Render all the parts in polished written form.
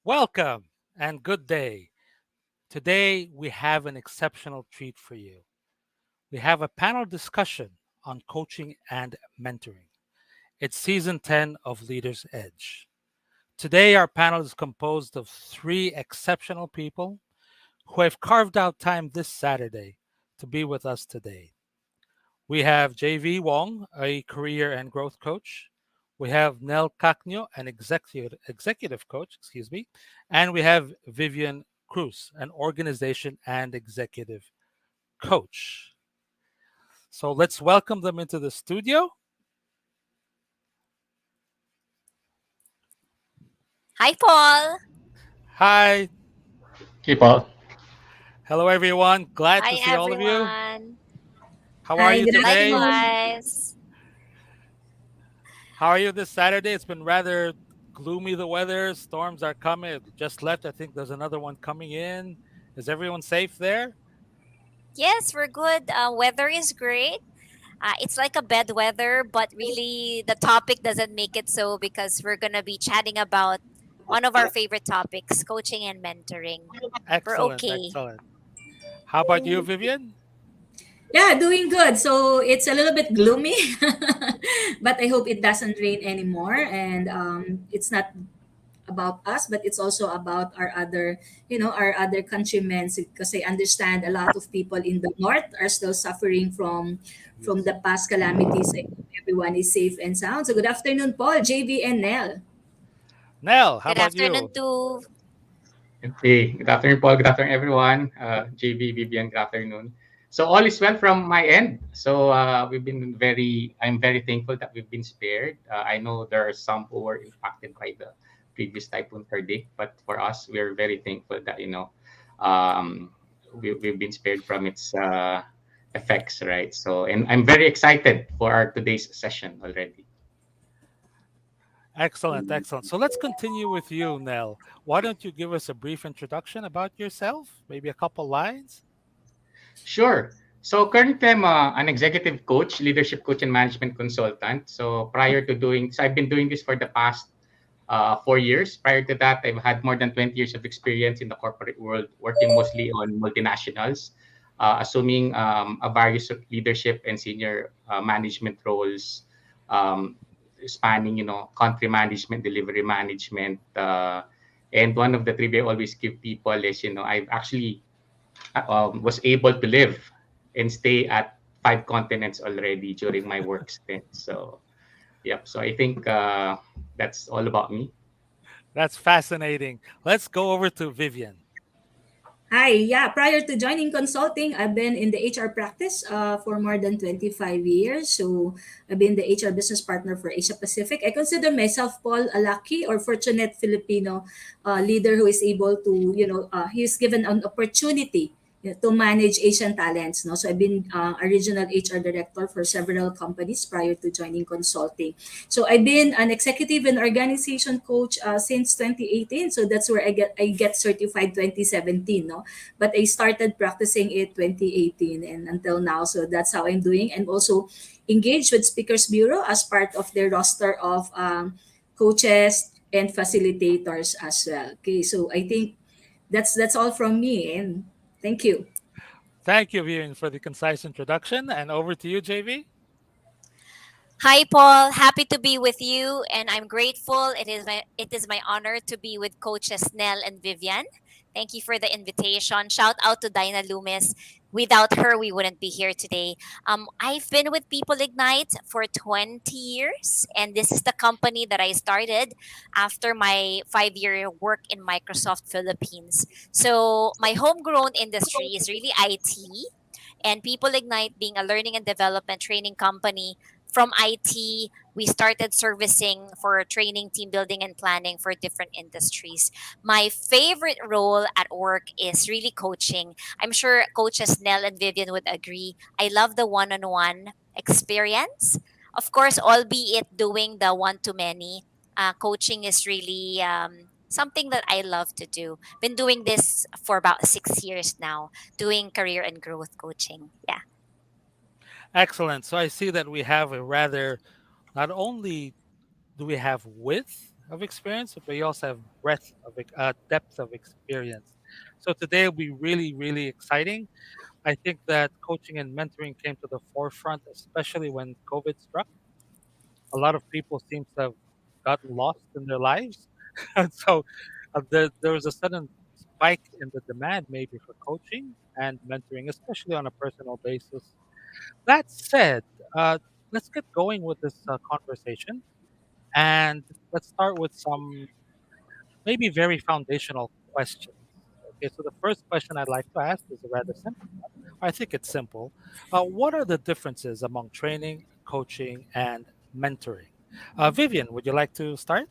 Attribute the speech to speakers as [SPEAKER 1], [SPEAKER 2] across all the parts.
[SPEAKER 1] Welcome and good day. Today we have an exceptional treat for you. We have a panel discussion on coaching and mentoring. It's season 10 of Leaders Edge. Today our panel is composed of three exceptional people who have carved out time this Saturday to be with us today. We have JV Wong, a career and growth coach. We have Nel Cacnio, an executive coach, and we have Vivian Cruz, an organization and executive coach. So let's welcome them into the studio.
[SPEAKER 2] Hi, Paul.
[SPEAKER 1] Hi,
[SPEAKER 3] Hey, Paul.
[SPEAKER 1] hello everyone. Glad to
[SPEAKER 2] Hi,
[SPEAKER 1] see all of you.
[SPEAKER 2] everyone.
[SPEAKER 1] How are
[SPEAKER 4] Hi,
[SPEAKER 1] you
[SPEAKER 4] good
[SPEAKER 1] today?
[SPEAKER 4] afternoon.
[SPEAKER 2] Likewise.
[SPEAKER 1] How are you this Saturday? It's been rather gloomy, the weather. Storms are coming. It just left. I think there's another one coming in. Is everyone safe there?
[SPEAKER 2] Yes, we're good. Weather is great. It's like a bad weather, but really the topic doesn't make it so because we're going to be chatting about one of our favorite topics, coaching and mentoring. We're
[SPEAKER 1] Excellent,
[SPEAKER 2] okay.
[SPEAKER 1] excellent. How about you, Vivian?
[SPEAKER 4] Yeah, doing good. So it's a little bit gloomy, but I hope it doesn't rain anymore. And it's not about us, but it's also about our other, our other countrymen. Because I understand a lot of people in the north are still suffering from
[SPEAKER 1] Yes.
[SPEAKER 4] the past calamities. I hope everyone is safe and sound. So good afternoon, Paul, JV, and Nell.
[SPEAKER 1] Nell, how
[SPEAKER 2] Good
[SPEAKER 1] about
[SPEAKER 2] afternoon
[SPEAKER 1] you?
[SPEAKER 2] to
[SPEAKER 3] Hey, good afternoon, Paul. Good afternoon, everyone. JB, Vivian, good afternoon. So all is well from my end. So I'm very thankful that we've been spared. I know there are some who were impacted by the previous typhoon Hardik, but for us, we're very thankful that, um, we've been spared from its effects, right? So, and I'm very excited for our today's session already.
[SPEAKER 1] Excellent, excellent. So let's continue with you, Nell. Why don't you give us a brief introduction about yourself? Maybe a couple lines?
[SPEAKER 3] Sure. So currently, I'm an executive coach, leadership coach, and management consultant. So I've been doing this for the past 4 years. Prior to that, I've had more than 20 years of experience in the corporate world, working mostly on multinationals, assuming a various of leadership and senior management roles, um, spanning, country management, delivery management. And one of the trivia I always give people is, I've actually was able to live and stay at 5 continents already during my work stint. So, yep. So I think that's all about me.
[SPEAKER 1] That's fascinating. Let's go over to Vivian.
[SPEAKER 4] Hi, yeah. Prior to joining consulting, I've been in the HR practice for more than 25 years. So I've been the HR business partner for Asia Pacific. I consider myself, Paul, a lucky or fortunate Filipino leader who is able to, he's given an opportunity to manage Asian talents. No? So I've been a regional HR director for several companies prior to joining consulting. So I've been an executive and organization coach since 2018. So that's where I get certified 2017. No, but I started practicing it 2018 and until now. So that's how I'm doing. And also engaged with Speakers Bureau as part of their roster of coaches and facilitators as well. Okay, so I think that's all from me. And thank you.
[SPEAKER 1] Thank you, Vivian, for the concise introduction. And over to you, JV.
[SPEAKER 2] Hi, Paul. Happy to be with you, and I'm grateful. It is my honor to be with coaches Nell and Vivian. Thank you for the invitation. Shout out to Dinah Loomis. Without her, we wouldn't be here today. I've been with People Ignite for 20 years, and this is the company that I started after my 5 year work in Microsoft Philippines. So my homegrown industry is really IT, and People Ignite being a learning and development training company from IT, we started servicing for training, team building, and planning for different industries. My favorite role at work is really coaching. I'm sure coaches Nell and Vivian would agree. I love the one on one experience. Of course, albeit doing the one to many, coaching is really something that I love to do. Been doing this for about 6 years now, doing career and growth coaching. Yeah.
[SPEAKER 1] Excellent. So I see that we have a rather, not only do we have width of experience, but we also have depth of experience. So today will be really, really exciting. I think that coaching and mentoring came to the forefront, especially when COVID struck. A lot of people seem to have gotten lost in their lives. And so there was a sudden spike in the demand, maybe for coaching and mentoring, especially on a personal basis. That said, uh, let's get going with this conversation. And let's start with some maybe very foundational questions. Okay, so the first question I'd like to ask is a rather simple one. I think it's simple. What are the differences among training, coaching, and mentoring? Vivian, would you like to start?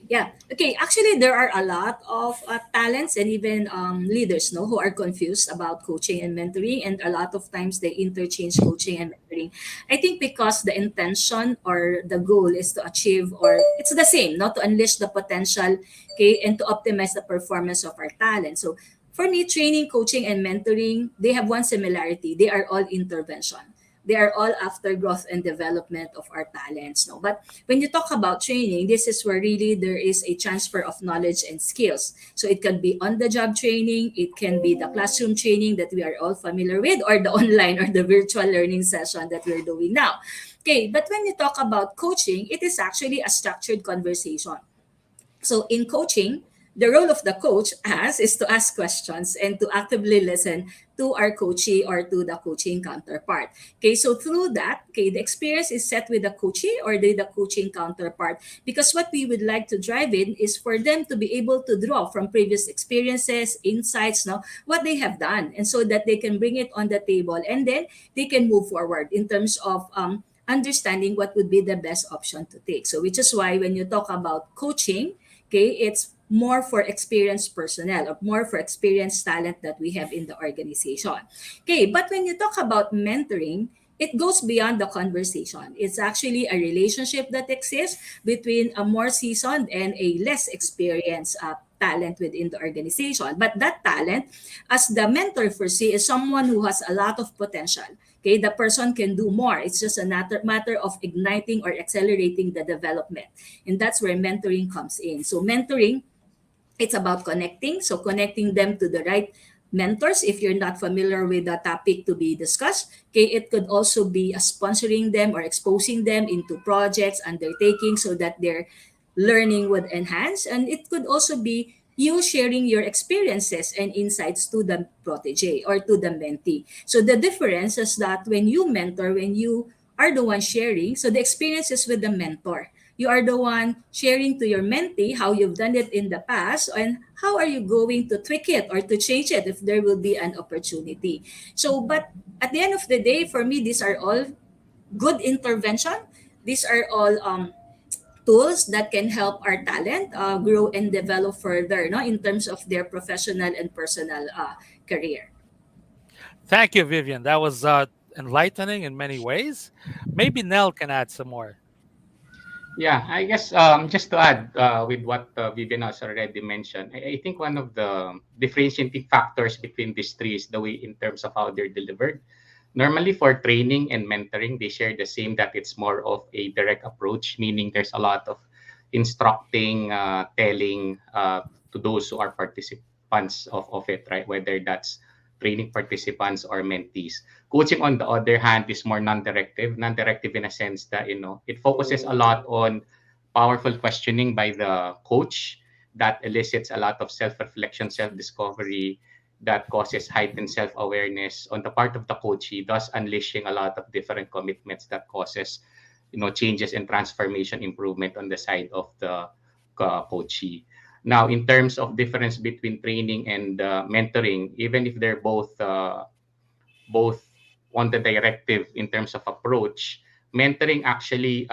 [SPEAKER 4] Yeah. Okay. Actually, there are a lot of talents and even leaders, no, who are confused about coaching and mentoring, and a lot of times they interchange coaching and mentoring. I think because the intention or the goal is to achieve, or it's the same, not to unleash the potential, okay, and to optimize the performance of our talent. So for me, training, coaching, and mentoring, they have one similarity. They are all intervention. They are all after growth and development of our talents, no. But when you talk about training, this is where really there is a transfer of knowledge and skills. So it can be on the job training, it can be the classroom training that we are all familiar with, or the online or the virtual learning session that we're doing now. Okay, but when you talk about coaching, it is actually a structured conversation. So in coaching, the role of the coach as is to ask questions and to actively listen to our coachee or to the coaching counterpart. Okay, so through that, okay, the experience is set with the coachee or the coaching counterpart, because what we would like to drive in is for them to be able to draw from previous experiences, insights, now what they have done, and so that they can bring it on the table, and then they can move forward in terms of understanding what would be the best option to take. So which is why when you talk about coaching, okay, it's more for experienced personnel or more for experienced talent that we have in the organization. Okay, but when you talk about mentoring, it goes beyond the conversation. It's actually a relationship that exists between a more seasoned and a less experienced talent within the organization. But that talent, as the mentor foresee, is someone who has a lot of potential. Okay, the person can do more. It's just a matter of igniting or accelerating the development. And that's where mentoring comes in. So mentoring, it's about connecting. So connecting them to the right mentors if you're not familiar with the topic to be discussed. Okay, it could also be sponsoring them or exposing them into projects, undertakings, so that their learning would enhance. And it could also be you sharing your experiences and insights to the protege or to the mentee. So the difference is that when you mentor, when you are the one sharing, so the experience is with the mentor. You are the one sharing to your mentee how you've done it in the past and how are you going to tweak it or to change it if there will be an opportunity. So, but at the end of the day, for me, these are all good intervention. These are all tools that can help our talent grow and develop further, no, in terms of their professional and personal career.
[SPEAKER 1] Thank you, Vivian. That was enlightening in many ways. Maybe Nell can add some more.
[SPEAKER 3] Yeah, I guess just to add with what Vivian has already mentioned, I think one of the differentiating factors between these three is the way in terms of how they're delivered. Normally, for training and mentoring, they share the same, that it's more of a direct approach, meaning there's a lot of instructing, telling to those who are participants of it, right? Whether that's training participants or mentees. Coaching, on the other hand, is more non-directive in a sense that, it focuses a lot on powerful questioning by the coach that elicits a lot of self-reflection, self-discovery, that causes heightened self-awareness on the part of the coachee, thus unleashing a lot of different commitments that causes, changes and transformation improvement on the side of the coachee. Now, in terms of difference between training and mentoring, even if they're both on the directive in terms of approach, mentoring actually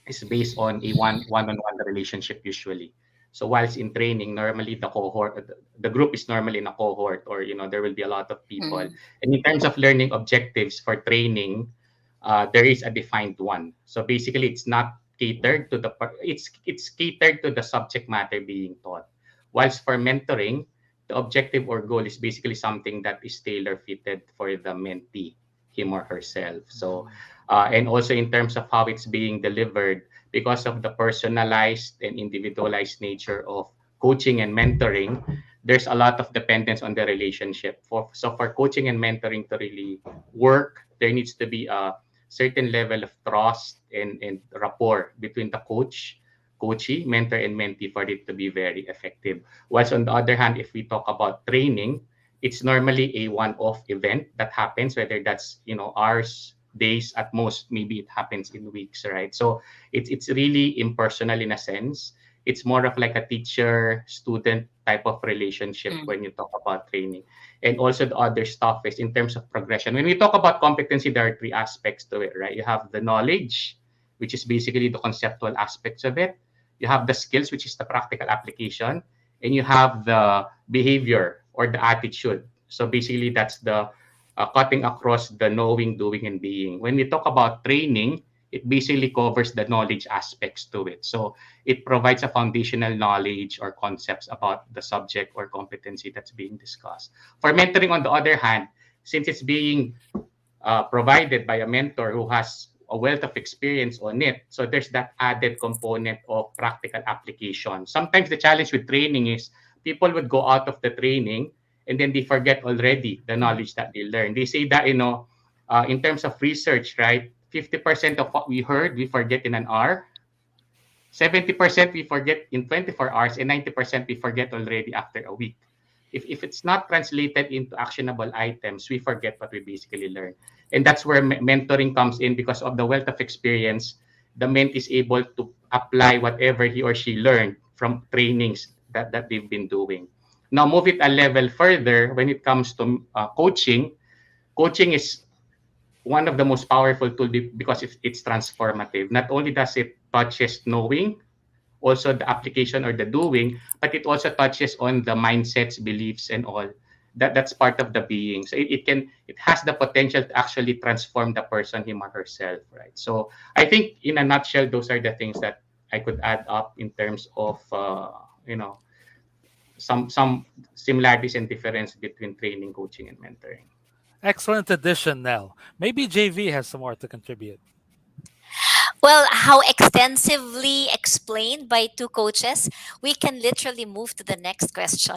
[SPEAKER 3] is based on a one-on-one relationship usually. So whilst in training, normally the group is normally in a cohort, or there will be a lot of people.
[SPEAKER 2] Mm.
[SPEAKER 3] And in terms of learning objectives for training, there is a defined one. So basically, it's not catered to it's catered to the subject matter being taught. Whilst for mentoring, the objective or goal is basically something that is tailor fitted for the mentee, him or herself. So and also in terms of how it's being delivered, because of the personalized and individualized nature of coaching and mentoring, there's a lot of dependence on the relationship. For coaching and mentoring to really work, there needs to be a certain level of trust and rapport between the coachee, mentor, and mentee for it to be very effective. Whilst on the other hand, if we talk about training, it's normally a one-off event that happens, whether that's hours, days, at most maybe it happens in weeks, right? So it's really impersonal in a sense. It's more of like a teacher student type of relationship
[SPEAKER 2] Mm.
[SPEAKER 3] when you talk about training. And also the other stuff is in terms of progression. When we talk about competency, there are three aspects to it, right? You have the knowledge, which is basically the conceptual aspects of it. You have the skills, which is the practical application, and you have the behavior or the attitude. So basically, that's the cutting across the knowing, doing, and being. When we talk about training, it basically covers the knowledge aspects to it. So it provides a foundational knowledge or concepts about the subject or competency that's being discussed. For mentoring, on the other hand, since it's being provided by a mentor who has a wealth of experience on it. So there's that added component of practical application. Sometimes the challenge with training is people would go out of the training and then they forget already the
[SPEAKER 2] Mm.
[SPEAKER 3] knowledge that they learned. They say that, in terms of research, right, 50% of what we heard, we forget in an hour. 70% we forget in 24 hours, and 90% we forget already after a week. If it's not translated into actionable items, we forget what we basically learn. And that's where mentoring comes in because of the wealth of experience. The ment is able to apply whatever he or she learned from trainings that they've been doing. Now, move it a level further when it comes to coaching. Coaching is one of the most powerful tools because it's transformative. Not only does it touches knowing, also the application or the doing, but it also touches on the mindsets, beliefs, and all. That's part of the being. So it has the potential to actually transform the person, him or herself, right? So I think in a nutshell, those are the things that I could add up in terms of some similarities and difference between training, coaching, and mentoring.
[SPEAKER 1] Excellent addition, Nell. Maybe JV has some more to contribute.
[SPEAKER 2] Well, how extensively explained by two coaches, we can literally move to the next question.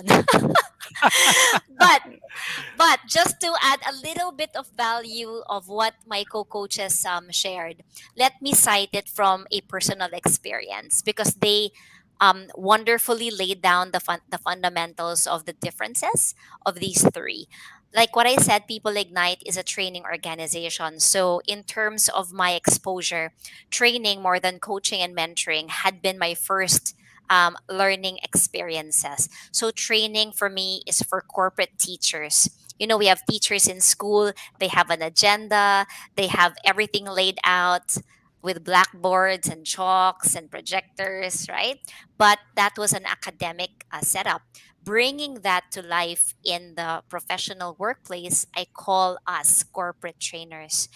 [SPEAKER 2] but But just to add a little bit of value of what my co-coaches shared, let me cite it from a personal experience because they wonderfully laid down the fundamentals of the differences of these three. Like what I said, People Ignite is a training organization. So, in terms of my exposure, training more than coaching and mentoring had been my first learning experiences. So, training for me is for corporate teachers. We have teachers in school, they have an agenda, they have everything laid out with blackboards and chalks and projectors, right? But that was an academic setup. Bringing that to life in the professional workplace, I call us corporate trainers.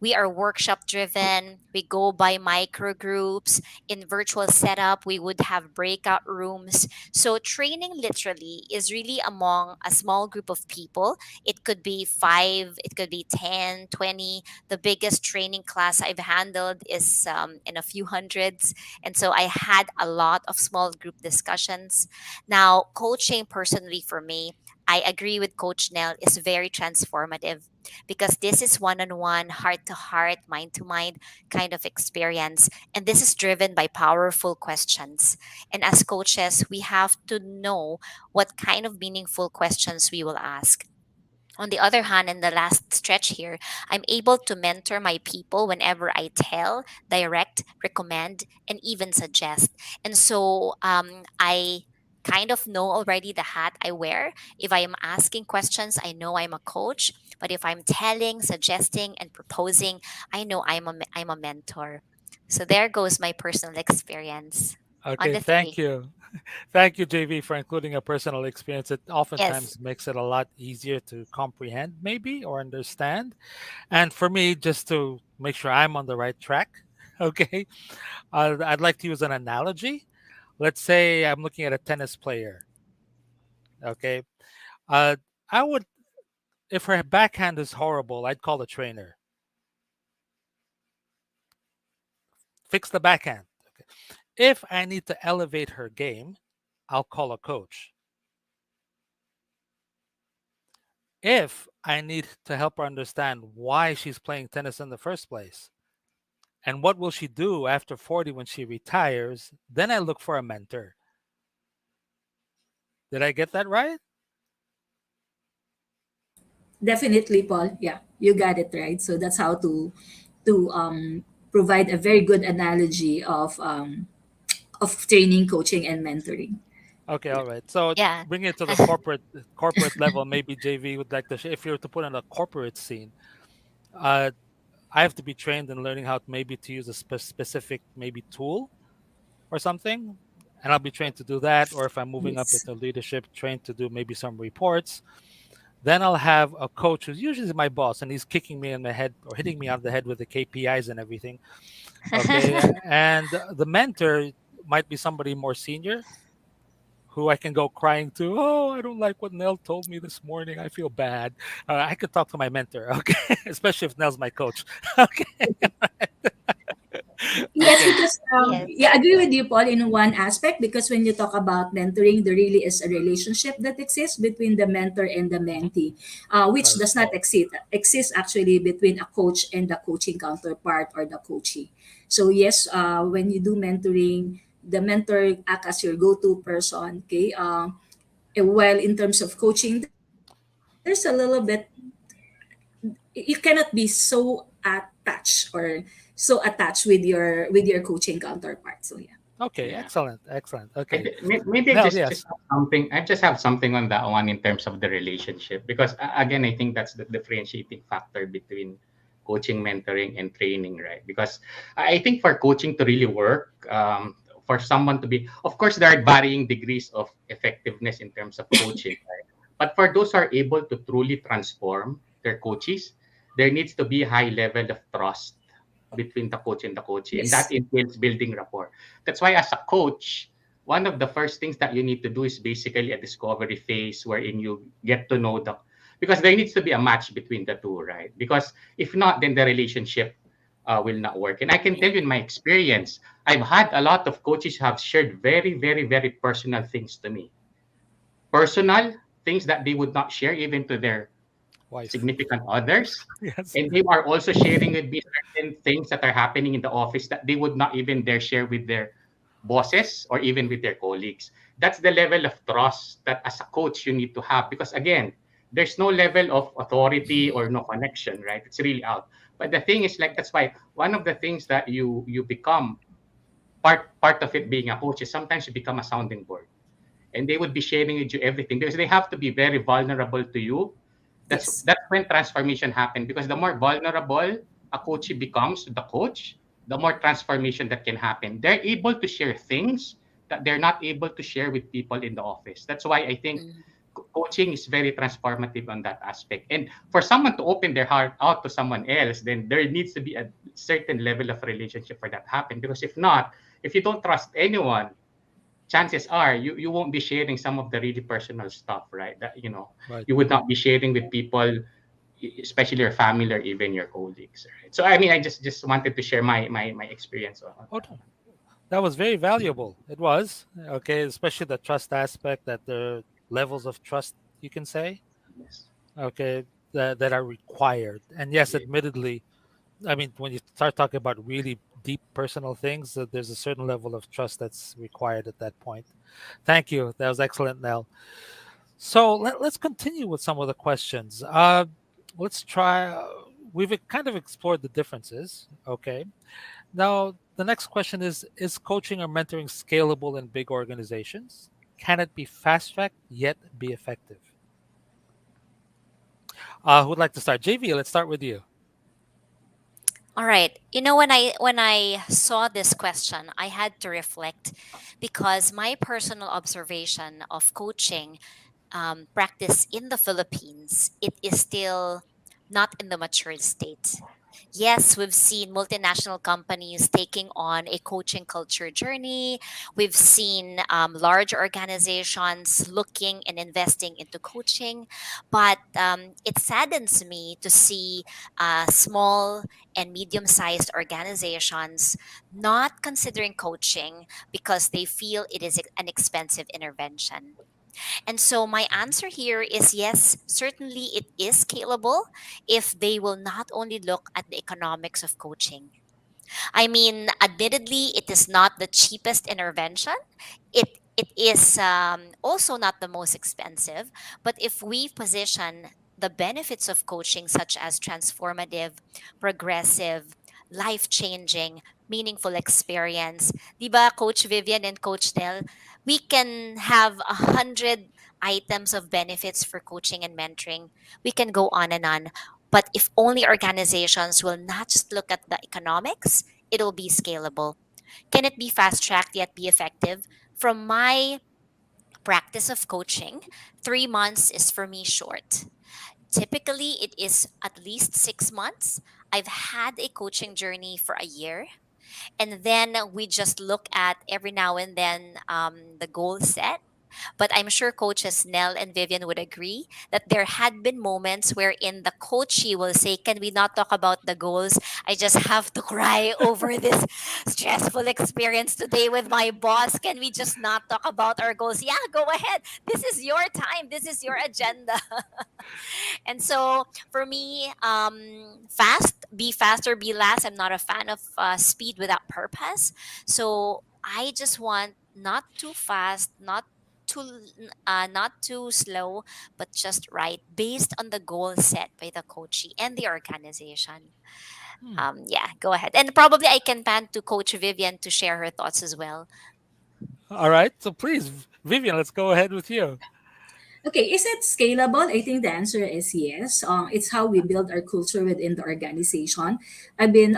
[SPEAKER 2] We are workshop driven, we go by micro groups. In virtual setup, we would have breakout rooms. So, training literally is really among a small group of people. It could be 5, it could be 10, 20. The biggest training class I've handled is in a few hundreds. And so I had a lot of small group discussions. Now, coaching personally for me, I agree with Coach Nell, is very transformative because this is one on one, heart to heart, mind to mind kind of experience. And this is driven by powerful questions. And as coaches, we have to know what kind of meaningful questions we will ask. On the other hand, in the last stretch here, I'm able to mentor my people whenever I tell, direct, recommend, and even suggest. And so I kind of know already the hat I wear. If I am asking questions, I know I'm a coach. But if I'm telling, suggesting, and proposing, I know I'm a mentor. So there goes my personal experience on
[SPEAKER 1] Okay,
[SPEAKER 2] the three.
[SPEAKER 1] thank you. Thank you, JV, for including a personal experience. It
[SPEAKER 2] Yes.
[SPEAKER 1] oftentimes makes it a lot easier to comprehend, maybe, or understand. And for me, just to make sure I'm on the right track, okay, I'd like to use an analogy. Let's say I'm looking at a tennis player, okay. Uh, I would, if her backhand is horrible, I'd call the trainer. Fix the backhand. If I need to elevate her game, I'll call a coach. If I need to help her understand why she's playing tennis in the first place and what will she do after 40 when she retires, then I look for a mentor. Did I get that right?
[SPEAKER 4] Definitely, Paul. Yeah, you got it right. So that's how to provide a very good analogy of training, coaching, and mentoring.
[SPEAKER 1] Okay,
[SPEAKER 4] Yeah.
[SPEAKER 1] all right. So
[SPEAKER 2] Yeah.
[SPEAKER 1] bring it to the corporate level. Maybe JV would like to if you were to put in a corporate scene, uh, I have to be trained in learning how to maybe to use a specific maybe tool or something, and I'll be trained to do that. Or if I'm moving up
[SPEAKER 4] Yes.
[SPEAKER 1] into leadership, trained to do maybe some reports. Then I'll have a coach who's usually my boss, and he's kicking me in the head or hitting me on the head with the KPIs and everything. Okay, and the mentor might be somebody more senior who I can go crying to. Oh, I don't like what Nell told me this morning. I feel bad. I could talk to my mentor, okay, especially if Nell's my coach. Okay,
[SPEAKER 4] Yes,
[SPEAKER 1] okay,
[SPEAKER 4] because
[SPEAKER 2] Yes.
[SPEAKER 4] yeah, I agree with you, Paul, in one aspect. Because when you talk about mentoring, there really is a relationship that exists between the mentor and the
[SPEAKER 1] hmm
[SPEAKER 4] mentee, which
[SPEAKER 1] right,
[SPEAKER 4] does not exist actually between a coach and the coaching counterpart or the coachee. So yes, when you do mentoring, the mentor act as your go-to person. Okay, while in terms of coaching, there's a little bit, you cannot be so attached or so attached with your coaching counterpart. So yeah.
[SPEAKER 1] okay,
[SPEAKER 3] Yeah.
[SPEAKER 1] excellent, excellent.
[SPEAKER 3] And
[SPEAKER 1] Okay,
[SPEAKER 3] maybe I
[SPEAKER 1] Nell,
[SPEAKER 3] just
[SPEAKER 1] yes,
[SPEAKER 3] have something. I just have something on that one in terms of the relationship because again, I think that's the differentiating factor between coaching, mentoring, and training, right? Because I think for coaching to really work, for someone to be, of course, there are varying degrees of effectiveness in terms of coaching, right? But for those who are able to truly transform their coaches, there needs to be a high level of trust between the coach and the coachee, and that
[SPEAKER 4] Yes.
[SPEAKER 3] entails building rapport. That's why, as a coach, one of the first things that you need to do is basically a discovery phase wherein you get to know the, because there needs to be a match between the two, right? Because if not, then the relationship will not work. And I can tell you in my experience, I've had a lot of coaches who have shared very, very, very personal things to me. Personal things that they would not share even to their
[SPEAKER 1] wife,
[SPEAKER 3] significant others.
[SPEAKER 1] yes,
[SPEAKER 3] And they are also sharing with me certain things that are happening in the office that they would not even dare share with their bosses or even with their colleagues. That's the level of trust that as a coach you need to have because again, there's no level of authority or no connection, right? It's really out. But the thing is like that's why one of the things that you become part of it being a coach is sometimes you become a sounding board and they would be sharing with you everything because they have to be very vulnerable to you.
[SPEAKER 4] Yes.
[SPEAKER 3] That's when transformation happens because the more vulnerable a coach becomes to the coach, the more transformation that can happen. They're able to share things that they're not able to share with people in the office. That's why I think
[SPEAKER 2] Mm.
[SPEAKER 3] coaching is very transformative on that aspect. And for someone to open their heart out to someone else, then there needs to be a certain level of relationship for that to happen. Because if not, if you don't trust anyone, chances are you won't be sharing some of the really personal stuff, right? That
[SPEAKER 1] right.
[SPEAKER 3] you would not be sharing with people, especially your family or even your colleagues, right? So I mean, I just wanted to share my experience on
[SPEAKER 1] Oh,
[SPEAKER 3] that.
[SPEAKER 1] no, that was very valuable. It was okay, especially the trust aspect. That the levels of trust you can say,
[SPEAKER 3] Yes.
[SPEAKER 1] okay, that are required. And yes,
[SPEAKER 3] Yeah.
[SPEAKER 1] admittedly, I mean, when you start talking about really deep personal things, there's a certain level of trust that's required at that point. Thank you. That was excellent, Nell. So let's continue with some of the questions. Let's try. We've kind of explored the differences. Okay. Now, the next question is coaching or mentoring scalable in big organizations? Can it be fast tracked yet be effective? Who would like to start? JV, let's start with you.
[SPEAKER 2] All right. When I saw this question, I had to reflect because my personal observation of coaching practice in the Philippines, it is still not in the matured state. Yes, we've seen multinational companies taking on a coaching culture journey. We've seen large organizations looking and investing into coaching. But it saddens me to see small and medium sized organizations not considering coaching because they feel it is an expensive intervention. And so my answer here is yes, certainly it is scalable if they will not only look at the economics of coaching. I mean, admittedly, it is not the cheapest intervention. It is also not the most expensive. But if we position the benefits of coaching, such as transformative, progressive, life changing, meaningful experience, diba, Coach Vivian and Coach Nell, we can have 100 items of benefits for coaching and mentoring. We can go on and on. But if only organizations will not just look at the economics, it'll be scalable. Can it be fast tracked yet be effective? From my practice of coaching, 3 months is for me short. Typically, it is at least 6 months. I've had a coaching journey for a year. And then we just look at every now and then the goal set, but I'm sure coaches Nell and Vivian would agree that there had been moments wherein the coachee will say, "Can we not talk about the goals? I just have to cry over this stressful experience today with my boss. Can we just not talk about our goals?" Yeah, go ahead. This is your time, this is your agenda. And so for me, be faster, be last. I'm not a fan of speed without purpose. So I just want not too fast, not too slow, but just right, based on the goal set by the coachee and the organization.
[SPEAKER 1] Hmm.
[SPEAKER 2] Yeah, go ahead, and probably I can pan to Coach Vivian to share her thoughts as well.
[SPEAKER 1] All right. So please, Vivian, let's go ahead with you.
[SPEAKER 4] Okay, is it scalable? I think the answer is yes. It's how we build our culture within the organization. I've been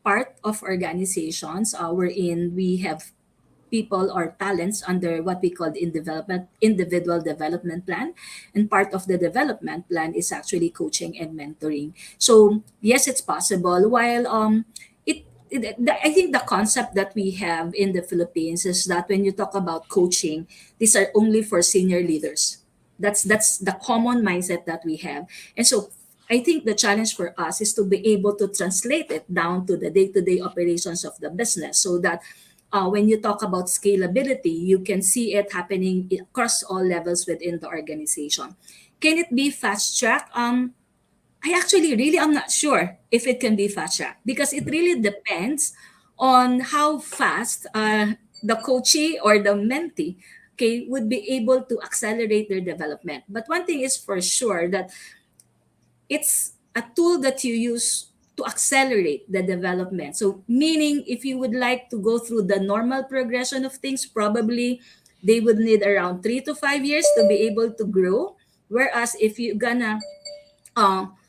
[SPEAKER 4] part of organizations wherein we have people or talents under what we call in development individual development plan, and part of the development plan is actually coaching and mentoring. So yes, it's possible. While I think the concept that we have in the Philippines is that when you talk about coaching, these are only for senior leaders. That's the common mindset that we have. And so I think the challenge for us is to be able to translate it down to the day-to-day operations of the business, so that when you talk about scalability, you can see it happening across all levels within the organization. Can it be fast track? I actually really am not sure if it can be fast track, because it really depends on how fast the coachee or the mentee, okay, would be able to accelerate their development. But one thing is for sure that it's a tool that you use to accelerate the development. So, meaning if you would like to go through the normal progression of things, probably they would need around 3 to 5 years to be able to grow. Whereas if you're gonna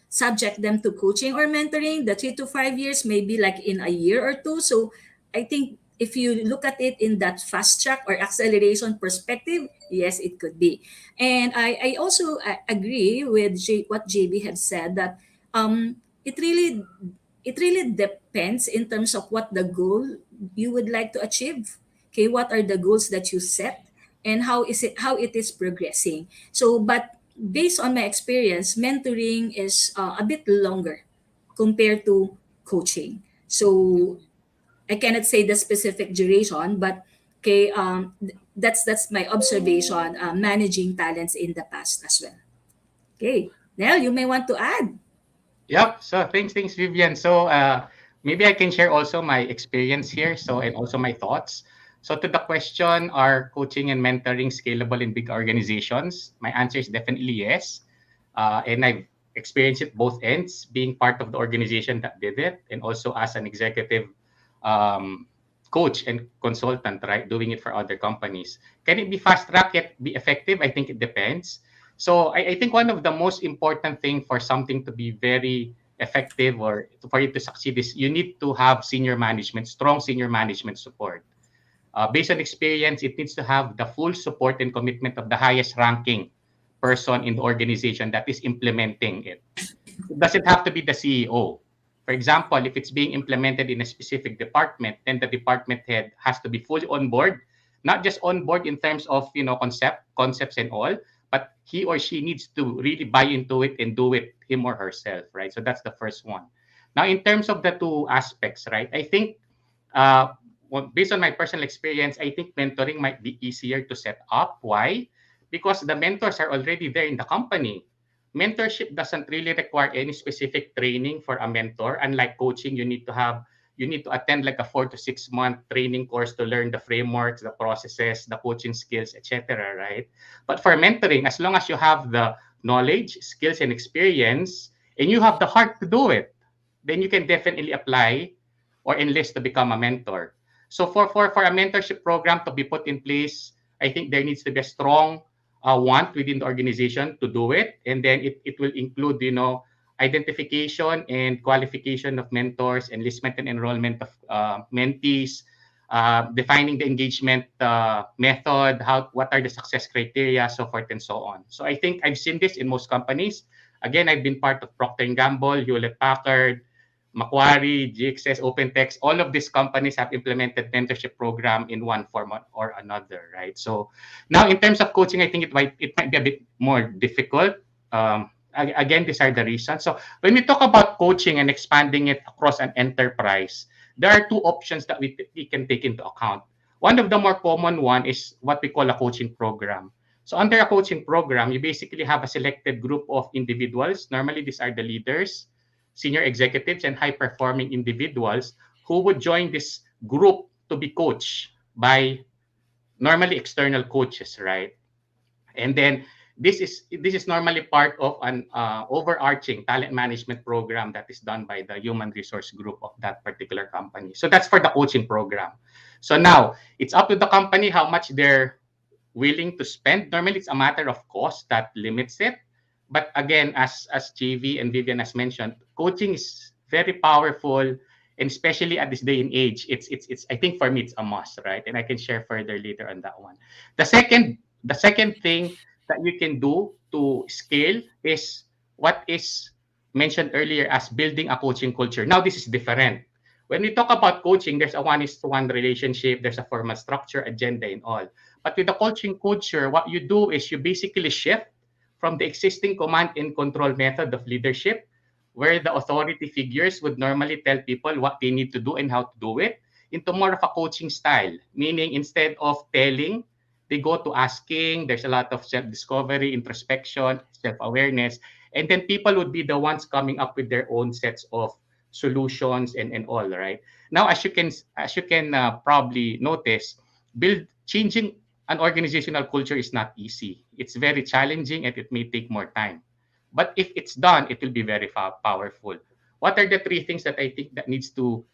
[SPEAKER 4] subject them to coaching or mentoring, the 3 to 5 years may be like in a year or two. So I think if you look at it in that fast track or acceleration perspective, yes, it could be. And I also agree with what JB had said, that it really depends in terms of what the goal you would like to achieve. Okay, what are the goals that you set, and how it is progressing. So, but based on my experience, mentoring is a bit longer compared to coaching. So I cannot say the specific duration, but okay, that's my observation, managing talents in the past as well. Okay, Nell, you may want to add.
[SPEAKER 3] Yep. So thanks, Vivian. So maybe I can share also my experience here. So and also my thoughts. So to the question, are coaching and mentoring scalable in big organizations? My answer is definitely yes. And I've experienced it both ends, being part of the organization that did it, and also as an executive um, coach and consultant, right, doing it for other companies. Can it be fast track yet be effective? I think it depends. So I think one of the most important thing for something to be very effective or for it to succeed is you need to have senior management, strong senior management support. Based on experience, it needs to have the full support and commitment of the highest ranking person in the organization that is implementing it. It doesn't have to be the CEO. For example, if it's being implemented in a specific department, then the department head has to be fully on board, not just on board in terms of concepts and all, but he or she needs to really buy into it and do it him or herself, right? So that's the first one. Now, in terms of the two aspects, right? I think uh, based on my personal experience, I think mentoring might be easier to set up. Why? Because the mentors are already there in the company. Mentorship doesn't really require any specific training for a mentor. Unlike coaching, you need to attend like a 4 to 6 month training course to learn the frameworks, the processes, the coaching skills, etc. Right? But for mentoring, as long as you have the knowledge, skills, and experience, and you have the heart to do it, then you can definitely apply or enlist to become a mentor. So for a mentorship program to be put in place, I think there needs to be a strong want within the organization to do it. And then it will include, identification and qualification of mentors, enlistment and enrollment of mentees, defining the engagement method, what are the success criteria, so forth and so on. So I think I've seen this in most companies. Again, I've been part of Procter & Gamble, Hewlett-Packard, Macquarie, GXS, OpenText, all of these companies have implemented mentorship program in one form or another, right? So now in terms of coaching, I think it might be a bit more difficult. Again, these are the reasons. So when we talk about coaching and expanding it across an enterprise, there are two options that we can take into account. One of the more common one is what we call a coaching program. So under a coaching program, you basically have a selected group of individuals. Normally, these are the leaders, senior executives, and high-performing individuals who would join this group to be coached by normally external coaches, right? And then this is normally part of an overarching talent management program that is done by the human resource group of that particular company. So that's for the coaching program. So now it's up to the company how much they're willing to spend. Normally, it's a matter of cost that limits it. But again, as JV and Vivian has mentioned, coaching is very powerful, and especially at this day and age, it's I think for me it's a must, right? And I can share further later on that one. The second thing that you can do to scale is what is mentioned earlier as building a coaching culture. Now, this is different. When we talk about coaching, there's a one-is-to-one relationship, there's a formal structure, agenda, and all. But with the coaching culture, what you do is you basically shift from the existing command and control method of leadership, where the authority figures would normally tell people what they need to do and how to do it, into more of a coaching style, meaning instead of telling, they go to asking. There's a lot of self-discovery, introspection, self-awareness, and then people would be the ones coming up with their own sets of solutions and all, right? Now, as you can probably notice, build changing an organizational culture is not easy. It's very challenging and it may take more time. But if it's done, it will be very powerful. What are the three things that I think that needs to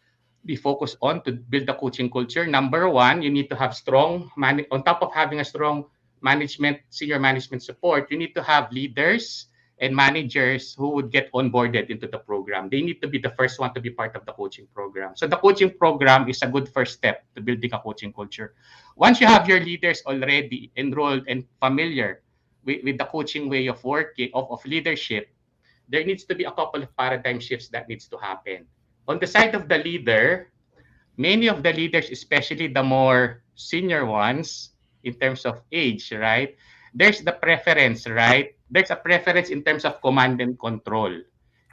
[SPEAKER 3] be focused on to build a coaching culture? Number one, you need to have on top of having a strong senior management support, you need to have leaders and managers who would get onboarded into the program. They need to be the first one to be part of the coaching program. So the coaching program is a good first step to building a coaching culture. Once you have your leaders already enrolled and familiar with the coaching way of working, of leadership, there needs to be a couple of paradigm shifts that needs to happen. On the side of the leader, many of the leaders, especially the more senior ones in terms of age, right? There's the preference, right? There's a preference in terms of command and control,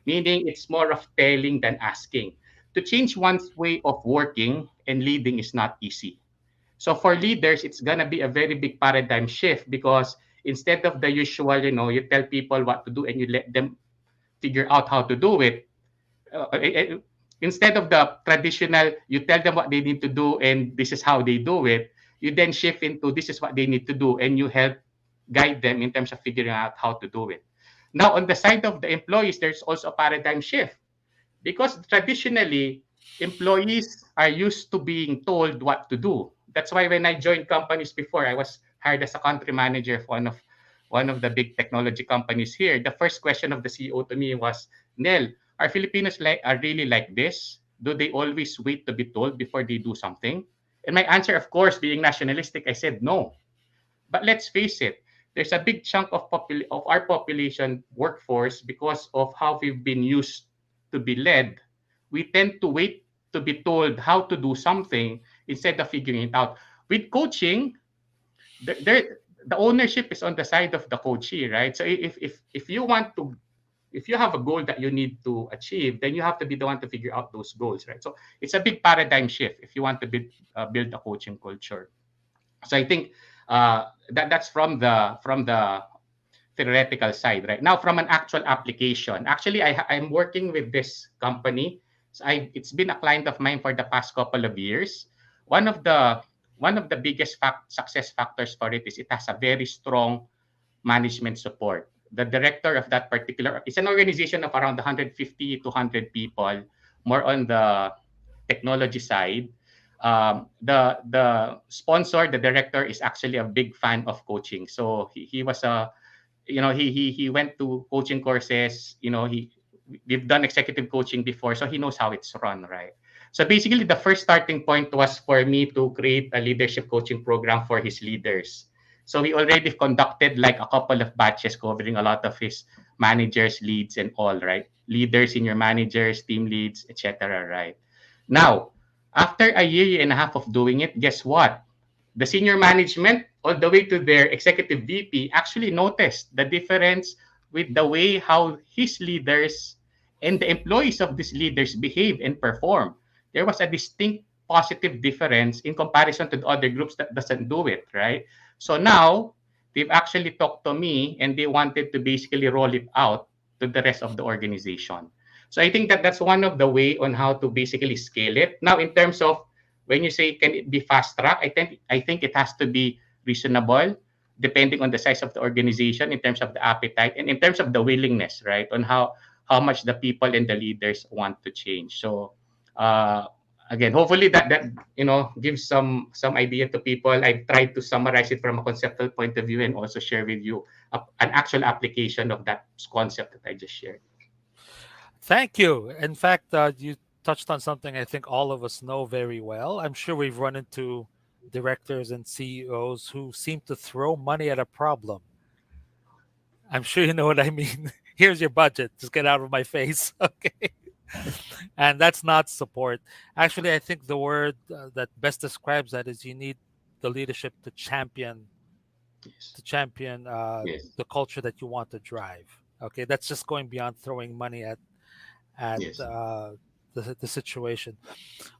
[SPEAKER 3] meaning it's more of telling than asking. To change one's way of working and leading is not easy. So for leaders, it's gonna be a very big paradigm shift, because instead of the usual, you tell people what to do and you let them figure out how to do it, instead of the traditional, you tell them what they need to do and this is how they do it, you then shift into this is what they need to do and you help guide them in terms of figuring out how to do it. Now, on the side of the employees, there's also a paradigm shift, because traditionally, employees are used to being told what to do. That's why when I joined companies before, I was hired as a country manager for one of the big technology companies here. The first question of the CEO to me was, Nel, are Filipinos are really like this? Do they always wait to be told before they do something? And my answer, of course, being nationalistic, I said no. But let's face it, there's a big chunk of our population workforce, because of how we've been used to be led, we tend to wait to be told how to do something instead of figuring it out. With coaching, the ownership is on the side of the coachee, right? So if you want to, if you have a goal that you need to achieve, then you have to be the one to figure out those goals, right? So it's a big paradigm shift if you want to build a coaching culture. So I think that's from the theoretical side. Right now, from an actual application, actually, I'm working with this company. So it's been a client of mine for the past couple of years. One of the one of the biggest success factors for it is it has a very strong management support. The director of that particular, it's an organization of around 150 to 100 people, more on the technology side. The sponsor, the director, is actually a big fan of coaching. So he was a, he went to coaching courses. We've done executive coaching before, so he knows how it's run, right? So basically, the first starting point was for me to create a leadership coaching program for his leaders. So we already conducted like a couple of batches covering a lot of his managers, leads, and all, right? Leaders, senior managers, team leads, etc. Right? Now, after a year and a half of doing it, guess what? The senior management, all the way to their executive VP, actually noticed the difference with the way how his leaders and the employees of these leaders behave and perform. There was a distinct positive difference in comparison to the other groups that doesn't do it, right? So now they've actually talked to me and they wanted to basically roll it out to the rest of the organization. So I think that that's one of the way on how to basically scale it. Now, in terms of when you say can it be fast track, I think it has to be reasonable depending on the size of the organization in terms of the appetite and in terms of the willingness, right? On how much the people and the leaders want to change. So uh, again, hopefully that gives some idea to people. I've tried to summarize it from a conceptual point of view and also share with you an actual application of that concept that I just shared.
[SPEAKER 1] Thank you. In fact, you touched on something I think all of us know very well. I'm sure we've run into directors and CEOs who seem to throw money at a problem. I'm sure you know what I mean. Here's your budget. Just get out of my face. Okay. And that's not support. Actually, I think the word that best describes that is you need the leadership
[SPEAKER 3] Yes.
[SPEAKER 1] to champion
[SPEAKER 3] Yes.
[SPEAKER 1] the culture that you want to drive. Okay, that's just going beyond throwing money at
[SPEAKER 3] Yes.
[SPEAKER 1] the situation.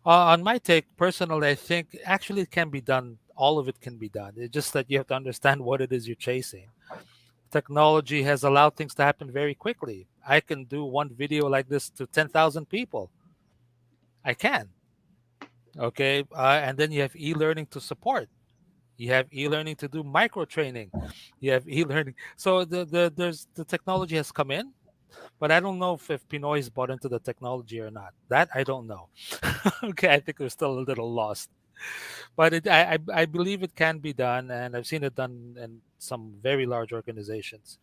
[SPEAKER 1] On my take, personally, I think actually it can be done. All of it can be done. It's just that you have to understand what it is you're chasing. Technology has allowed things to happen very quickly. I can do one video like this to 10,000 people. I can. Okay. And then you have e learning to support. You have e learning to do micro training. You have e learning. So the technology has come in, but I don't know if Pinoy is bought into the technology or not. That I don't know. Okay. I think we're still a little lost. But I believe it can be done, and I've seen it done in some very large organizations.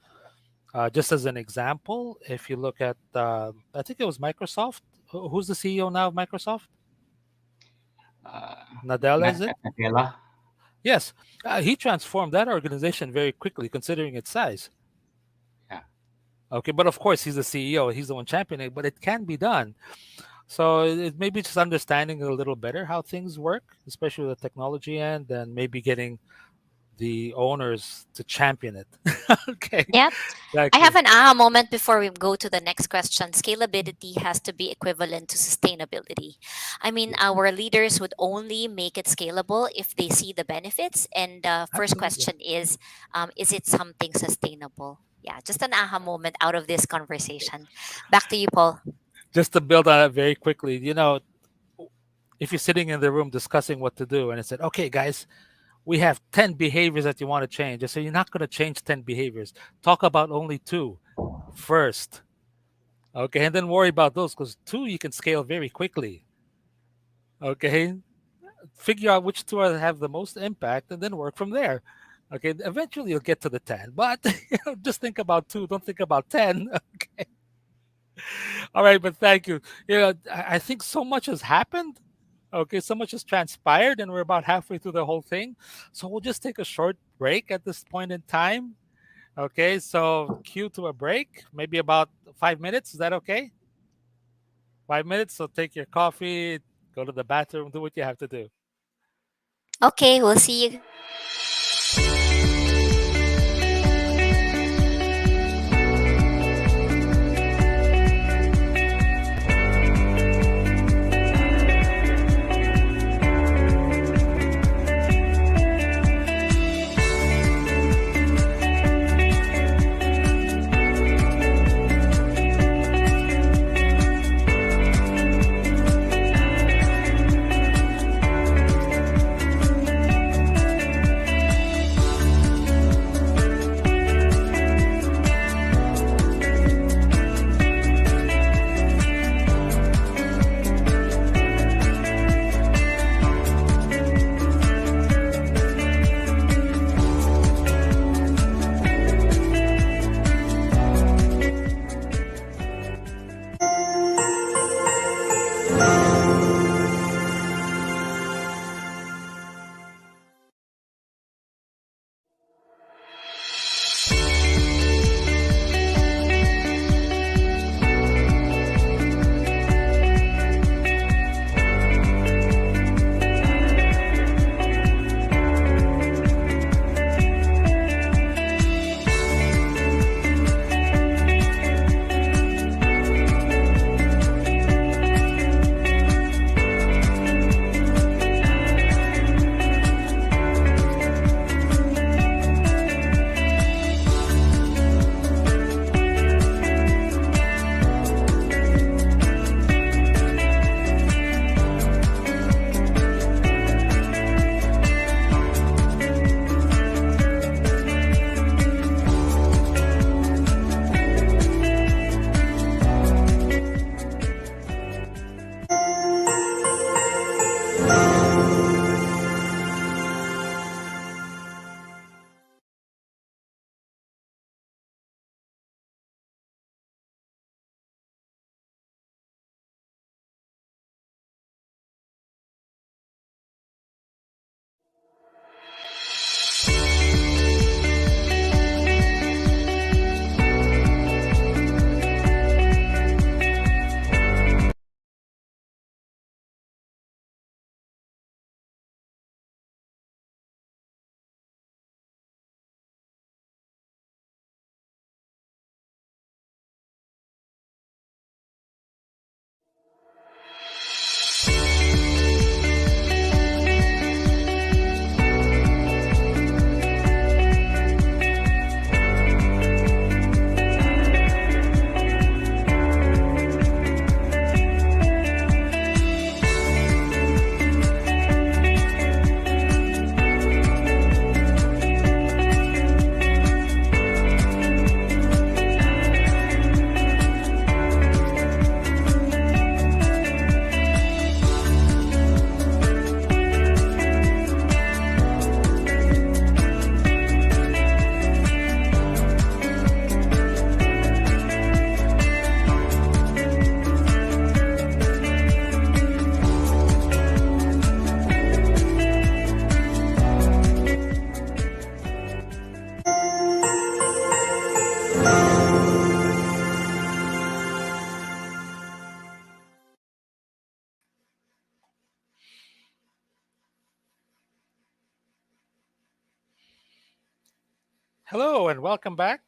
[SPEAKER 1] Just as an example, if you look at, I think it was Microsoft. Who's the CEO now of Microsoft?
[SPEAKER 3] Uh,
[SPEAKER 1] Nadella, is it?
[SPEAKER 3] Natella.
[SPEAKER 1] Yes. He transformed that organization very quickly, considering its size.
[SPEAKER 3] Yeah.
[SPEAKER 1] Okay, but of course, he's the CEO. He's the one championing it, but it can be done. So it maybe just understanding a little better how things work, especially with the technology end, and maybe getting the owners to champion it. Okay,
[SPEAKER 2] Yep. I
[SPEAKER 1] thank
[SPEAKER 2] have
[SPEAKER 1] you.
[SPEAKER 2] an aha moment before we go to the next question. Scalability has to be equivalent to sustainability. I mean, our leaders would only make it scalable if they see the benefits. And the first
[SPEAKER 1] Absolutely.
[SPEAKER 2] question is it something sustainable? Yeah, just an aha moment out of this conversation. Back to you, Paul.
[SPEAKER 1] Just to build on it very quickly, if you're sitting in the room discussing what to do, and it said, "Okay, guys, we have 10 behaviors that you want to change," I say, "You're not going to change 10 behaviors. Talk about only two first." Okay, and then worry about those because two you can scale very quickly. Okay, figure out which two have the most impact and then work from there. Okay, eventually you'll get to the 10, but just think about two, don't think about 10. Okay, all right, but thank you. I think so much has happened. Okay, so much has transpired, and we're about halfway through the whole thing. So we'll just take a short break at this point in time. Okay, so cue to a break, maybe about 5 minutes. Is that okay? 5 minutes. So take your coffee, go to the bathroom, do what you have to do.
[SPEAKER 2] Okay, we'll see you guys.
[SPEAKER 1] Hello and welcome back.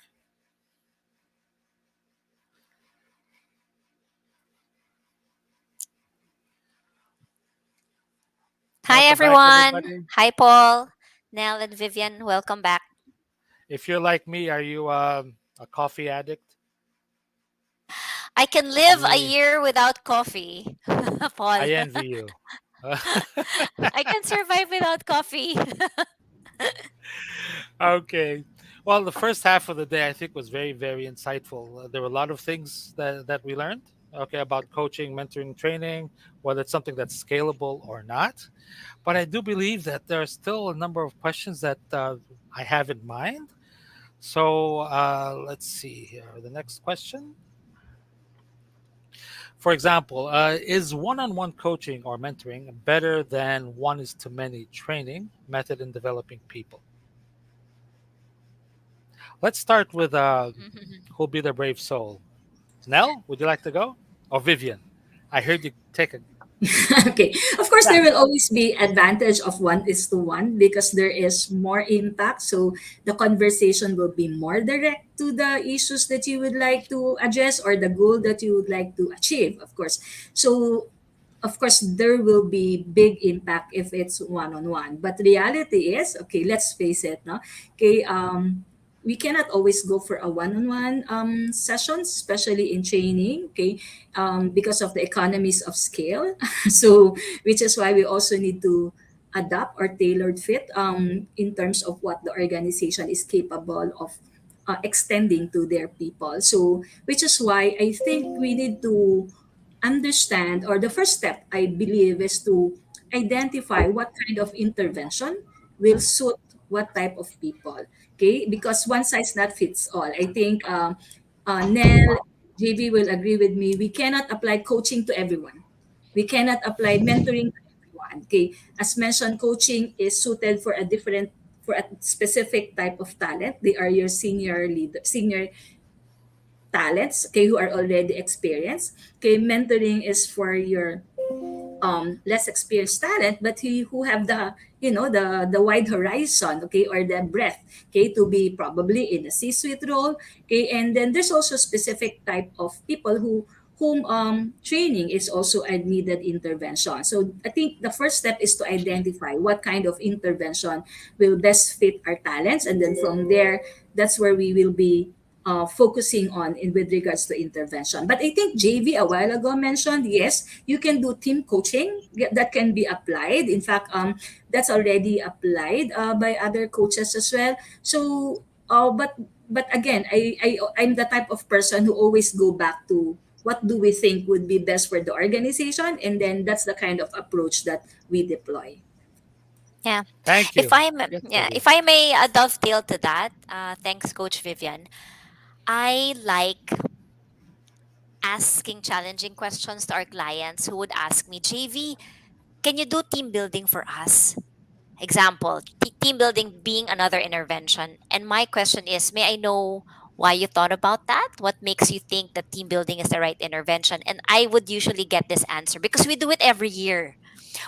[SPEAKER 2] Hi,
[SPEAKER 1] Welcome back,
[SPEAKER 2] everyone.
[SPEAKER 1] everybody.
[SPEAKER 2] Hi, Paul, Nell, and Vivian. Welcome back.
[SPEAKER 1] If you're like me, are you a coffee addict?
[SPEAKER 2] I can
[SPEAKER 1] How
[SPEAKER 2] live a
[SPEAKER 1] many?
[SPEAKER 2] year without coffee, Paul.
[SPEAKER 1] I envy you.
[SPEAKER 2] I can survive without coffee.
[SPEAKER 1] Okay. Well, the first half of the day I think was very, very insightful. There were a lot of things that we learned. Okay, about coaching, mentoring, training, whether it's something that's scalable or not. But I do believe that there are still a number of questions that I have in mind. So let's see here. The next question. For example, is one on one coaching or mentoring better than one is to many training method in developing people? Let's start with who'll be the brave soul. Nell, would you like to go? Or Vivian? I heard you take a
[SPEAKER 4] Okay. Of course, there
[SPEAKER 1] yeah.
[SPEAKER 4] will always be advantage of 1:1 because there is more impact. So the conversation will be more direct to the issues that you would like to address or the goal that you would like to achieve, of course. So of course there will be big impact if it's one-on-one, but reality is, okay, let's face it, no, okay, we cannot always go for a one-on-one sessions, especially in training, okay, because of the economies of scale. So which is why we also need to adapt or tailored fit in terms of what the organization is capable of extending to their people. So which is why I think we need to understand, or the first step I believe is to identify what kind of intervention will suit what type of people. Okay, because one size not fits all. I think Nell, JV will agree with me. We cannot apply coaching to everyone. We cannot apply mentoring to everyone. Okay, as mentioned, coaching is suited for a different, for a specific type of talent. They are your senior leader, senior talents, okay, who are already experienced. Okay, mentoring is for your less experienced talent, but who have the, you know, the wide horizon, okay, or the breadth, okay, to be probably in a C-suite role, okay. And then there's also specific type of people whom training is also a needed intervention. So I think the first step is to identify what kind of intervention will best fit our talents, and then from there, that's where we will be focusing on in with regards to intervention. But I think JV a while ago mentioned, yes, you can do team coaching. That can be applied. In fact, that's already applied by other coaches as well. So, but again, I'm the type of person who always go back to what do we think would be best for the organization, and then that's the kind of approach that we deploy.
[SPEAKER 2] Yeah.
[SPEAKER 1] Thank
[SPEAKER 2] If
[SPEAKER 1] you.
[SPEAKER 2] I'm
[SPEAKER 1] Yes,
[SPEAKER 2] yeah,
[SPEAKER 1] Sylvia.
[SPEAKER 2] if I may dovetail to that, thanks, Coach Vivian. I like asking challenging questions to our clients who would ask me, JV, can you do team building for us? Example, team building being another intervention. And my question is, may I know why you thought about that? What makes you think that team building is the right intervention? And I would usually get this answer because we do it every year.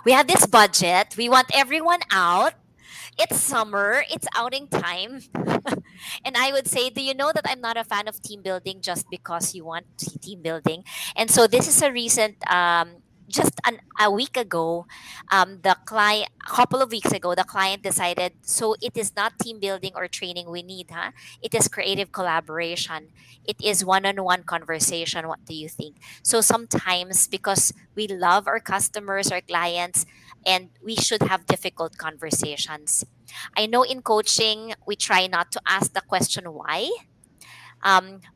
[SPEAKER 2] We have this budget, we want everyone out, it's summer, it's outing time. And I would say, do you know that I'm not a fan of team building just because you want team building? And so this is a recent just a week ago, the client, a couple of weeks ago, the client decided, so it is not team building or training we need, huh? It is creative collaboration. It is one-on-one conversation. What do you think? So sometimes, because we love our customers, our clients, and we should have difficult conversations. I know in coaching, we try not to ask the question why.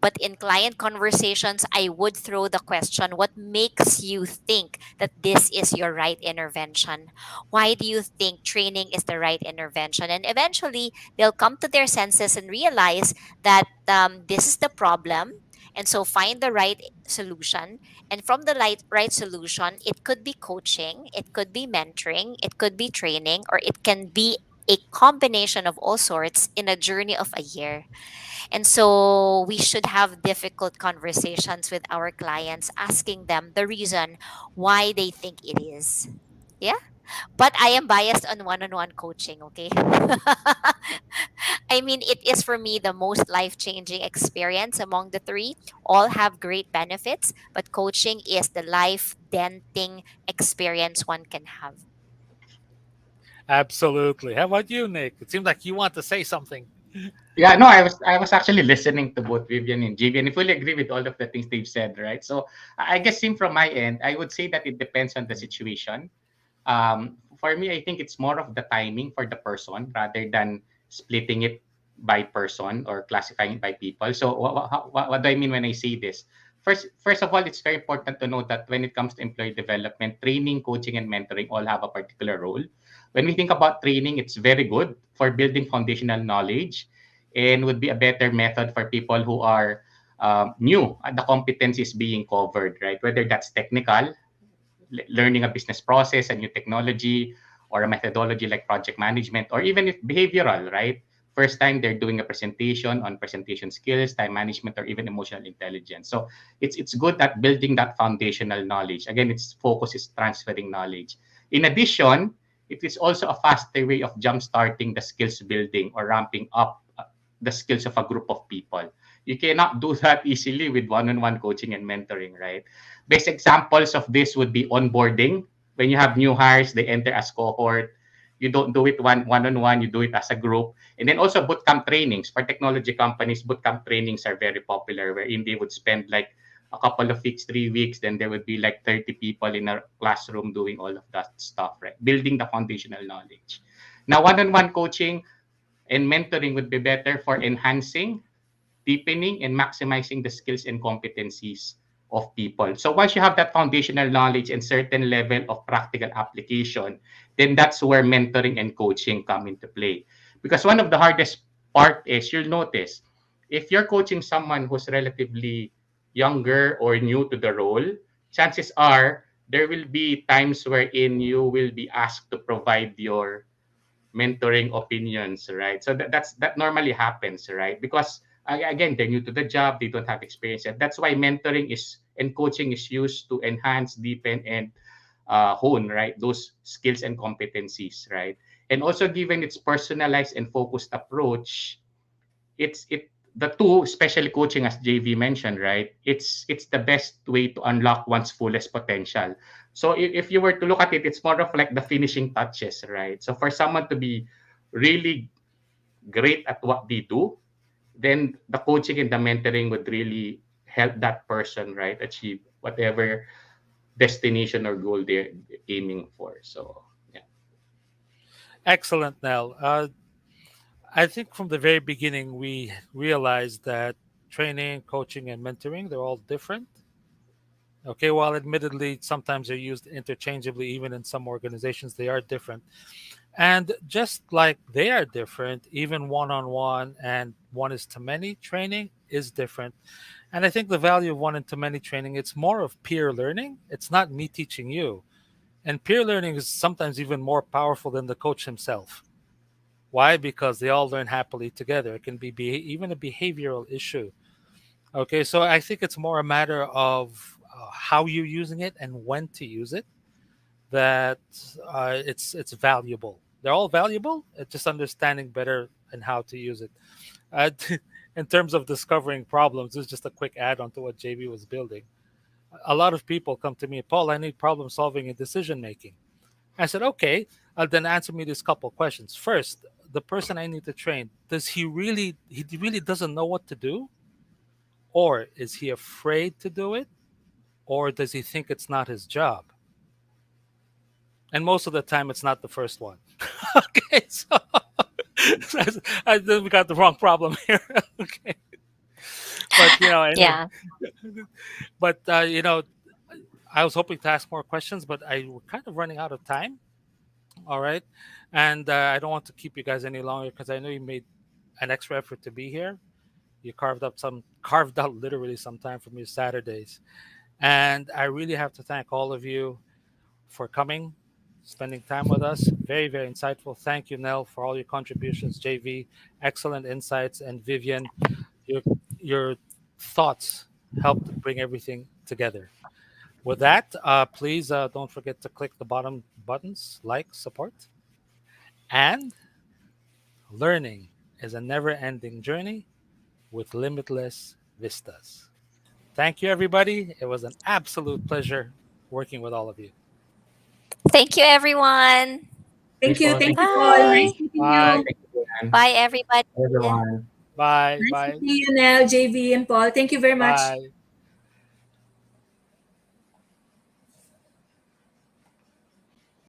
[SPEAKER 2] But in client conversations, I would throw the question, what makes you think that this is your right intervention? Why do you think training is the right intervention? And eventually, they'll come to their senses and realize that this is the problem. And so find the right solution. And from the right solution, it could be coaching, it could be mentoring, it could be training, or it can be a combination of all sorts in a journey of a year. And so we should have difficult conversations with our clients, asking them the reason why they think it is. Yeah. But I am biased on one coaching, okay? I mean, it is for me the most life changing experience among the three. All have great benefits, but coaching is the life denting experience one can have.
[SPEAKER 1] Absolutely. How about you, Nick? It seems like you want to say something.
[SPEAKER 3] Yeah, no, I was actually listening to both Vivian and JV, and I fully agree with all of the things they've said, right? So I guess same from my end, I would say that it depends on the situation. For me, I think it's more of the timing for the person rather than splitting it by person or classifying it by people. So what do I mean when I say this? First of all, it's very important to know that when it comes to employee development, training, coaching, and mentoring all have a particular role. When we think about training, it's very good for building foundational knowledge and would be a better method for people who are new at the competencies being covered, right? Whether that's technical, learning a business process, a new technology, or a methodology like project management, or even if behavioral, right? first time they're doing a presentation on presentation skills, time management, or even emotional intelligence. So it's good at building that foundational knowledge. Again, its focus is transferring knowledge. In addition, it is also a faster way of jump-starting the skills building or ramping up the skills of a group of people. You cannot do that easily with one-on-one coaching and mentoring, right? Best examples of this would be onboarding. When you have new hires, they enter as cohort. You don't do it one-on-one, you do it as a group. And then also bootcamp trainings. For technology companies, bootcamp trainings are very popular, wherein they would spend like a couple of weeks, 3 weeks, then there would be like 30 people in a classroom doing all of that stuff, right? Building the foundational knowledge. Now, one-on-one coaching and mentoring would be better for enhancing, deepening, and maximizing the skills and competencies of people. So once you have that foundational knowledge and certain level of practical application, then that's where mentoring and coaching come into play. Because one of the hardest part is, you'll notice, if you're coaching someone who's relatively younger or new to the role, chances are there will be times wherein you will be asked to provide your mentoring opinions, right? So that normally happens, right? Because again, they're new to the job, they don't have experience, and that's why mentoring is and coaching is used to enhance, deepen, and hone, right, those skills and competencies, right? And also, given its personalized and focused approach, it the two, especially coaching, as JV mentioned, right? It's the best way to unlock one's fullest potential. So if you were to look at it, it's more of like the finishing touches, right? So for someone to be really great at what they do, then the coaching and the mentoring would really help that person, right, achieve whatever destination or goal they're aiming for. So yeah.
[SPEAKER 1] Excellent, Nell. I think from the very beginning, we realized that training, coaching, and mentoring, they're all different. Okay, while admittedly sometimes they're used interchangeably, even in some organizations, they are different. And just like they are different, even one on one and one is to many training is different. And I think the value of one to many training, it's more of peer learning. It's not me teaching you. And peer learning is sometimes even more powerful than the coach himself. Why? Because they all learn happily together. It can even a behavioral issue. Okay, so I think it's more a matter of how you're using it and when to use it. That it's valuable. They're all valuable. It's just understanding better and how to use it. Uh, in terms of discovering problems, this is just a quick add-on to what JB was building. A lot of people come to me, Paul, I need problem solving and decision making. I said, okay, then answer me these couple questions. First, the person I need to train, he really doesn't know what to do? Or is he afraid to do it? Or does he think it's not his job? And most of the time, it's not the first one. Okay, so I think we got the wrong problem here. Okay, but anyway,
[SPEAKER 2] Yeah.
[SPEAKER 1] but I was hoping to ask more questions, but we're kind of running out of time. All right, and I don't want to keep you guys any longer because I know you made an extra effort to be here. You carved out literally some time from your Saturdays, and I really have to thank all of you for coming, spending time with us. Very, very insightful. Thank you, Nell, for all your contributions. JV, excellent insights, and Vivian, your your thoughts helped bring everything together. With that, please don't forget to click the bottom buttons, like, support, and learning is a never-ending journey with limitless vistas. Thank you, everybody. It was an absolute pleasure working with all of you.
[SPEAKER 2] Thank you, everyone.
[SPEAKER 3] Thanks, Paul.
[SPEAKER 4] Thank
[SPEAKER 3] Thank
[SPEAKER 4] you, Paul.
[SPEAKER 2] Bye.
[SPEAKER 4] Nice meeting
[SPEAKER 1] Bye.
[SPEAKER 4] you.
[SPEAKER 3] you. Thank you,
[SPEAKER 2] Bye, everybody.
[SPEAKER 3] everyone.
[SPEAKER 1] Bye.
[SPEAKER 4] Nice to
[SPEAKER 1] Bye.
[SPEAKER 4] see you, Nell, JV, and Paul. Thank you very much.
[SPEAKER 1] Bye.